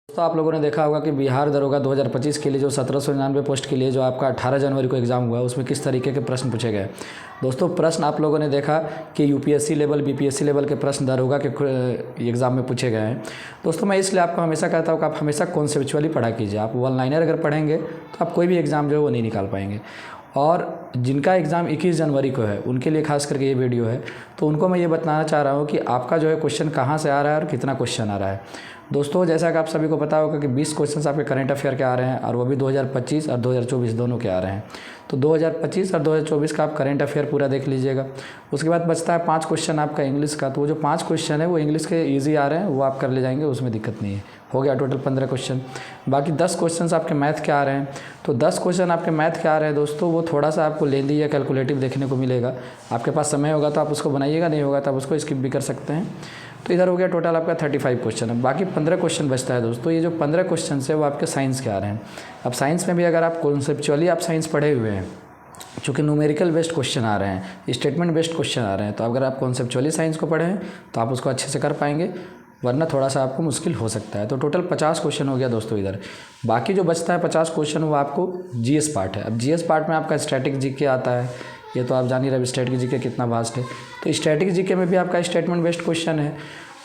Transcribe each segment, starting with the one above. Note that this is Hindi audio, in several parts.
तो आप लोगों ने देखा होगा कि बिहार दरोगा 2025 के लिए जो 1799 पोस्ट के लिए जो आपका 18 जनवरी को एग्ज़ाम हुआ उसमें किस तरीके के प्रश्न पूछे गए। दोस्तों प्रश्न आप लोगों ने देखा कि यूपीएससी लेवल बीपीएससी लेवल के प्रश्न दरोगा के एग्ज़ाम में पूछे गए हैं। दोस्तों मैं इसलिए आपको हमेशा कहता हूँ कि आप हमेशा कॉन्सेप्चुअली पढ़ा कीजिए। आप वन लाइनर अगर पढ़ेंगे तो आप कोई भी एग्ज़ाम जो है वो नहीं निकाल पाएंगे। और जिनका एग्ज़ाम 21 जनवरी को है उनके लिए खास करके ये वीडियो है, तो उनको मैं ये बताना चाह रहा हूँ कि आपका जो है क्वेश्चन कहाँ से आ रहा है और कितना क्वेश्चन आ रहा है। दोस्तों जैसा कि आप सभी को पता होगा कि 20 क्वेश्चंस आपके करंट अफेयर के आ रहे हैं और वो भी 2025 और 2024 दोनों के आ रहे हैं। तो 2025 और 2024 का आप करंट अफेयर पूरा देख लीजिएगा। उसके बाद बचता है 5 क्वेश्चन आपका इंग्लिश का, तो वो जो 5 क्वेश्चन है वो इंग्लिश के ईजी आ रहे हैं, वो आप कर ले जाएंगे, उसमें दिक्कत नहीं है। हो गया टोटल 15 क्वेश्चन। बाकी 10 क्वेश्चन आपके मैथ के आ रहे हैं। तो 10 क्वेश्चन आपके मैथ के आ रहे हैं दोस्तों, वो थोड़ा सा आपको लेंदी या कैलकुलेटिव देखने को मिलेगा। आपके पास समय होगा तो आप उसको बनाइएगा, नहीं होगा तो आप उसको स्किप भी कर सकते हैं। तो इधर हो गया टोटल आपका 35 क्वेश्चन है। बाकी 15 क्वेश्चन बचता है दोस्तों। ये जो 15 क्वेश्चन है वो आपके साइंस के आ रहे हैं। अब साइंस में भी अगर आप कॉन्सेप्चुअली आप साइंस पढ़े हुए हैं, चूँकि न्यूमेरिकल बेस्ड क्वेश्चन आ रहे हैं, स्टेटमेंट बेस्ड क्वेश्चन आ रहे हैं, तो अगर आप कॉन्सेप्चुअली साइंस को पढ़े हैं तो आप उसको अच्छे से कर पाएंगे, वरना थोड़ा सा आपको मुश्किल हो सकता है। तो टोटल 50 क्वेश्चन हो गया दोस्तों इधर। बाकी जो बचता है 50 क्वेश्चन वो आपको जीएस पार्ट है। अब जीएस पार्ट में आपका स्टैटिक जीके आता है, ये तो आप जान ही रहे स्टैटिक जीके कितना वास्ट है। तो स्टैटिक जीके में भी आपका स्टेटमेंट बेस्ड क्वेश्चन है,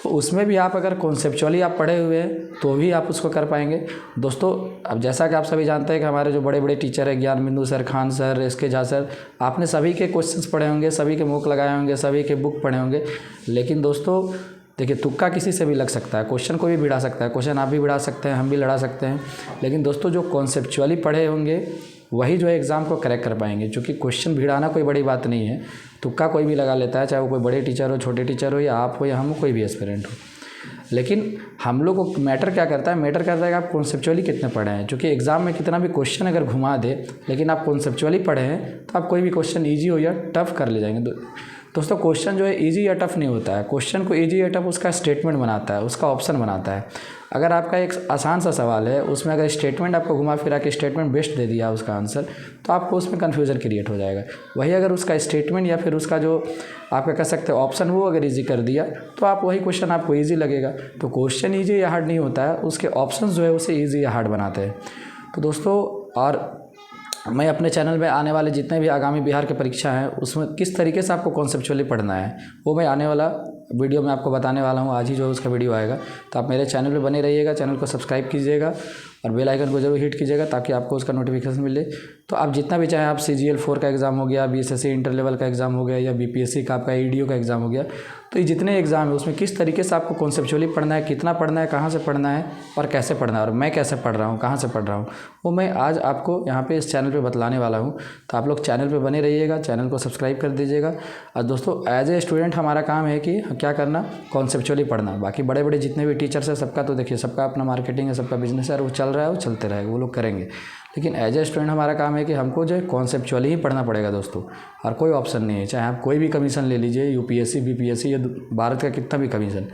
तो उसमें भी आप अगर कॉन्सेप्चुअली आप पढ़े हुए हैं तो भी आप उसको कर पाएंगे दोस्तों। अब जैसा कि आप सभी जानते हैं कि हमारे जो बड़े बड़े टीचर हैं, Gyan Bindu sir, Khan sir, S K Jha sir, आपने सभी के क्वेश्चंस पढ़े होंगे, सभी के मूक लगाए होंगे, सभी के बुक पढ़े होंगे। लेकिन दोस्तों देखिए, तुक्का किसी से भी लग सकता है, क्वेश्चन कोई भी भिड़ा सकता है, क्वेश्चन आप भी भिड़ा सकते हैं, हम भी लड़ा सकते हैं। लेकिन दोस्तों जो कॉन्सेप्चुअली पढ़े होंगे वही जो है एग्ज़ाम को क्रैक कर पाएंगे, क्योंकि क्वेश्चन भिड़ाना कोई बड़ी बात नहीं है। तुक्का कोई भी लगा लेता है, चाहे वो कोई बड़े टीचर हो, छोटे टीचर हो, या आप हो, या हम हो, कोई भी एस्पिरेंट हो। लेकिन हम लोग को मैटर क्या करता है, मैटर करता है कि आप कॉन्सेप्चुअली कितने पढ़े हैं। क्योंकि एग्ज़ाम में कितना भी क्वेश्चन अगर घुमा दे, लेकिन आप कॉन्सेप्चुअली पढ़े हैं तो आप कोई भी क्वेश्चन ईजी हो या टफ कर ले जाएंगे। दोस्तों क्वेश्चन जो है इजी या टफ नहीं होता है, क्वेश्चन को इजी या टफ उसका स्टेटमेंट बनाता है, उसका ऑप्शन बनाता है। अगर आपका एक आसान सा सवाल है, उसमें अगर स्टेटमेंट आपको घुमा फिरा के स्टेटमेंट बेस्ट दे दिया उसका आंसर, तो आपको उसमें कन्फ्यूज़न क्रिएट हो जाएगा। वही अगर उसका स्टेटमेंट या फिर उसका जो आपका कह सकते हैं ऑप्शन, वो अगर ईजी कर दिया तो आप वही क्वेश्चन आपको ईजी लगेगा। तो क्वेश्चन ईजी या हार्ड नहीं होता है, उसके ऑप्शन जो है उसे ईजी या हार्ड बनाते हैं। तो दोस्तों और मैं अपने चैनल में आने वाले जितने भी आगामी बिहार की परीक्षा हैं उसमें किस तरीके से आपको कॉन्सेप्चुअली पढ़ना है वो मैं आने वाला वीडियो में आपको बताने वाला हूँ। आज ही जो उसका वीडियो आएगा, तो आप मेरे चैनल पे बने रहिएगा, चैनल को सब्सक्राइब कीजिएगा और बेल आइकन को जरूर हिट कीजिएगा ताकि आपको उसका नोटिफिकेशन मिले। तो आप जितना भी चाहें, आप CGL 4 का एग्ज़ाम हो गया, BSSC इंटर लेवल का एग्ज़ाम हो गया, या BPSC का आपका EDO का एग्ज़ाम हो गया, तो ये जितने एग्ज़ाम है उसमें किस तरीके से आपको कॉन्सेप्चुअली पढ़ना है, कितना पढ़ना है, कहाँ से पढ़ना है और कैसे पढ़ना है, और मैं कैसे पढ़ रहा हूँ, कहाँ से पढ़ रहा हूँ, वो मैं आज आपको यहाँ पे इस चैनल पे बतलाने वाला हूँ। तो आप लोग चैनल पे बने रहिएगा, चैनल को सब्सक्राइब कर दीजिएगा। और दोस्तों एज ए स्टूडेंट हमारा काम है कि क्या करना, कॉन्सेप्चुअली पढ़ना। बाकी बड़े बड़े जितने भी टीचर्स हैं सबका तो देखिए, सबका अपना मार्केटिंग है, सबका बिजनेस है, और वो चल रहा है, वो चलते रहेगा, वो लोग करेंगे। लेकिन एज ए स्टूडेंट हमारा काम है कि हमको जो है कॉन्सेप्चुअली ही पढ़ना पड़ेगा दोस्तों, और कोई ऑप्शन नहीं है। चाहे आप कोई भी कमीशन ले लीजिए, UPSC BPSC या भारत का कितना भी कमीशन,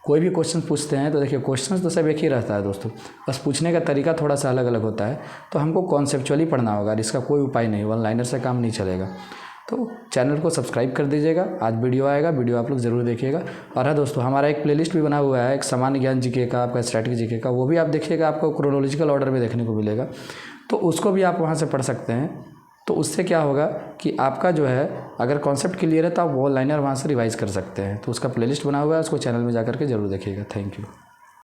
कोई भी क्वेश्चन पूछते हैं तो देखिए क्वेश्चन तो सब एक ही रहता है दोस्तों, बस पूछने का तरीका थोड़ा सा अलग अलग होता है। तो हमको कॉन्सेप्चुअली पढ़ना होगा, इसका कोई उपाय नहीं, वन लाइनर से काम नहीं चलेगा। तो चैनल को सब्सक्राइब कर दीजिएगा। आज वीडियो आएगा, वीडियो आप लोग ज़रूर देखिएगा। और हाँ दोस्तों, हमारा एक प्लेलिस्ट भी बना हुआ है, एक सामान्य ज्ञान जीके का, आपका स्टैटिक जीके का, वो भी आप देखिएगा, आपको क्रोनोलॉजिकल ऑर्डर में देखने को मिलेगा, तो उसको भी आप वहाँ से पढ़ सकते हैं। तो उससे क्या होगा कि आपका जो है अगर कॉन्सेप्ट क्लियर है तो आप वो लाइनर वहाँ से रिवाइज़ कर सकते हैं। तो उसका प्लेलिस्ट बना हुआ है, उसको चैनल में जा करके ज़रूर देखिएगा। Thank you.